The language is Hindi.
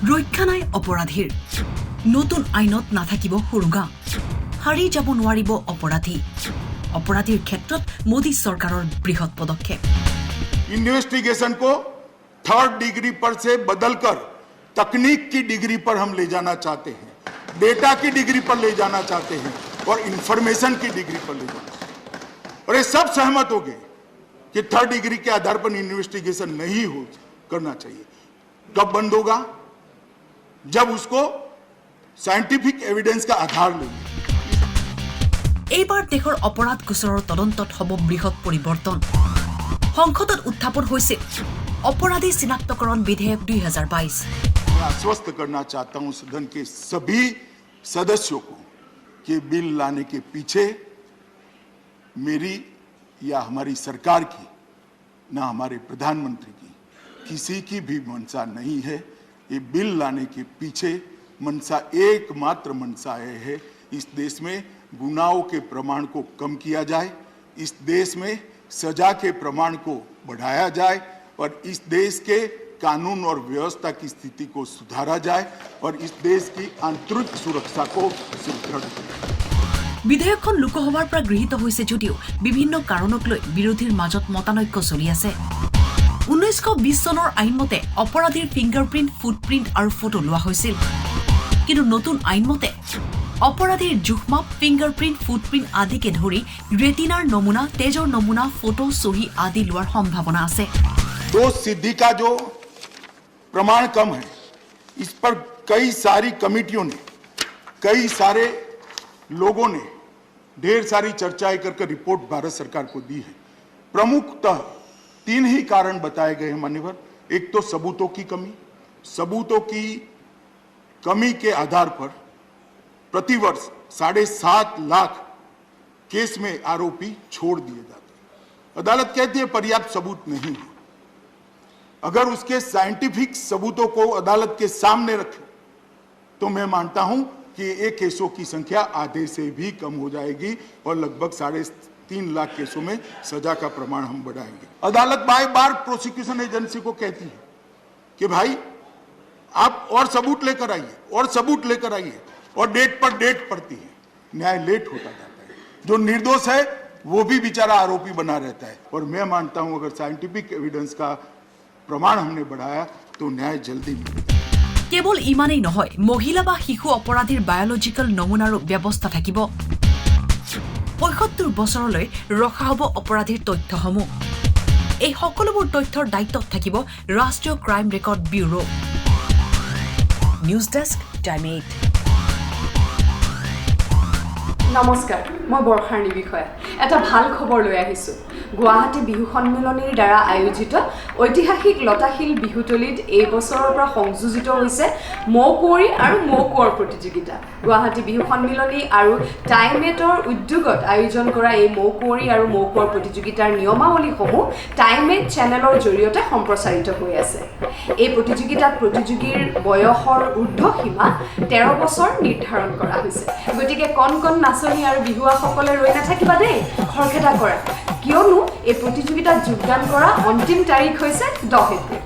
ৰক্ষা নাই অপৰাধীৰ নতুন আইনত নাথাকিব হুৰুগা হাৰি যাব নোৱাৰিব অপৰাধী অপৰাধীৰ ক্ষেত্ৰত মোদী চৰকাৰৰ বৃহৎ পদক্ষেপ इन्वेस्टिगेशन को 3rd डिग्री पर से बदलकर तकनीक की डिग्री पर हम ले जाना चाहते हैं, डेटा की डिग्री पर ले जाना चाहते हैं और इंफॉर्मेशन की डिग्री पर ले जाना चाहते हैं। और ये सब सहमत हो गए कि 3rd डिग्री के आधार पर इन्वेस्टिगेशन नहीं हो करना चाहिए। कब बंद होगा? जब उसको साइंटिफिक एविडेंस का आधार लेंगे। এইবাৰ দেশৰ অপৰাধ গোচৰৰ তদন্তত হ'ব বৃহৎ পৰিৱৰ্তন সংসদত উত্থাপন হৈছে অপৰাধী চিনাক্তকৰণ বিধেয়ক 2022 मैं आश्वस्त करना चाहता हूं सदन के सभी सदस्यों को कि बिल लाने के पीछे मेरी या हमारी सरकार की ना हमारे प्रधानमंत्री की किसी की भी मंशा नहीं है। ये बिल लाने के पीछे मंशा एकमात्र मंशा है इस देश में गुनाहों के प्रमाण को कम किया जाए, इस देश में सजा के प्रमाण को बढ़ाया जाए और इस देश के कानून और व्यवस्था की स्थिति को सुधारा जाए और इस देश की आंतरिक सुरक्षा को सुदृढ़ किया। বিধেয়কখন লোকসভাৰ পৰা গৃহীত হৈছে যদিও বিভিন্ন কাৰণক লৈ বিৰোধীৰ মাজত মতানৈক্য চলি আছে 1920 চনৰ আইনমতে অপৰাধীৰ ফিংগাৰপ্ৰিণ্ট ফুটপ্ৰিণ্ট আৰু ফটো লোৱা হৈছিল কিন্তু নতুন আইনমতে অপৰাধীৰ জুখমাপ ফিংগাৰপ্ৰিণ্ট ফুটপ্ৰিণ্ট আদিকে ধৰি ৰেটিনাৰ নমুনা তেজৰ নমুনা ফটো সহি আদি লোৱাৰ সম্ভাৱনা আছে दोष सिद्धि का जो प्रमाण कम है इस पर कई सारी कमेटियों ने कई सारे लोगों ने ढेर सारी चर्चाएं करके रिपोर्ट भारत सरकार को दी है। प्रमुखतः 3 ही कारण बताए गए हैं मान्यवर। एक तो सबूतों की कमी के आधार पर प्रतिवर्ष 7.5 लाख केस में आरोपी छोड़ दिए जाते हैं। अदालत कहती है पर्याप्त सबूत नहीं है। अगर उसके साइंटिफिक सबूतों को अदालत के सामने रखें तो मैं मानता हूं कि ये केसों की संख्या आधे से भी कम हो जाएगी और लगभग 3.5 लाख केसों में सजा का प्रमाण हम बढ़ाएंगे। अदालत बार प्रोसिक्यूशन एजेंसी को कहती है कि भाई आप और सबूत लेकर आइए और डेट पर डेट पड़ती है, न्याय लेट होता जाता है। जो निर्दोष है वो भी बेचारा आरोपी बना रहता है और मैं मानता हूं अगर साइंटिफिक एविडेंस का प्रमाण हमने बढ़ाया तो न्याय जल्दी मिलेगा। কেৱল ইমানেই নহয় মহিলা বা শিশু অপৰাধীৰ বায়োলজিক্যাল নমুনাৰো ব্যৱস্থা থাকিব ৭৫ বছৰলৈ ৰখা হ'ব অপৰাধীৰ তথ্যসমূহ এই সকলোবোৰ তথ্যৰ দায়িত্বত থাকিব ৰাষ্ট্ৰীয় crime record bureau news desk time 8 নমস্কাৰ মই বৰখাৰণী বিষয়া এটা ভাল খবৰ লৈ আহিছো গুৱাহাটী বিহু সন্মিলনীৰ দ্বাৰা আয়োজিত ঐতিহাসিক লতাশিল বিহুতলিত এই বছৰৰ পৰা সংযোজিত হৈছে মৌকুঁৱৰী আৰু মৌকুঁৱৰ প্ৰতিযোগিতা গুৱাহাটী বিহু সন্মিলনী আৰু টাইমেটৰ উদ্যোগত আয়োজন কৰা এই মৌকুঁৱৰী আৰু মৌকুঁৱৰ প্ৰতিযোগিতাৰ নিয়মাৱলীসমূহ টাইমেট চেনেলৰ জৰিয়তে সম্প্ৰচাৰিত হৈ আছে এই প্ৰতিযোগিতাত প্ৰতিযোগীৰ বয়সৰ ঊৰ্ধ্বসীমা 13 বছৰ নিৰ্ধাৰণ কৰা হৈছে গতিকে কণ নাচনী আৰু বিহুৱাসকলে ৰৈ নাথাকিবা দেই খৰখেদা কৰা কিয়নো এই প্ৰতিযোগিতাত যোগদান কৰা অন্তিম তাৰিখ হৈছে 10 এপ্ৰিল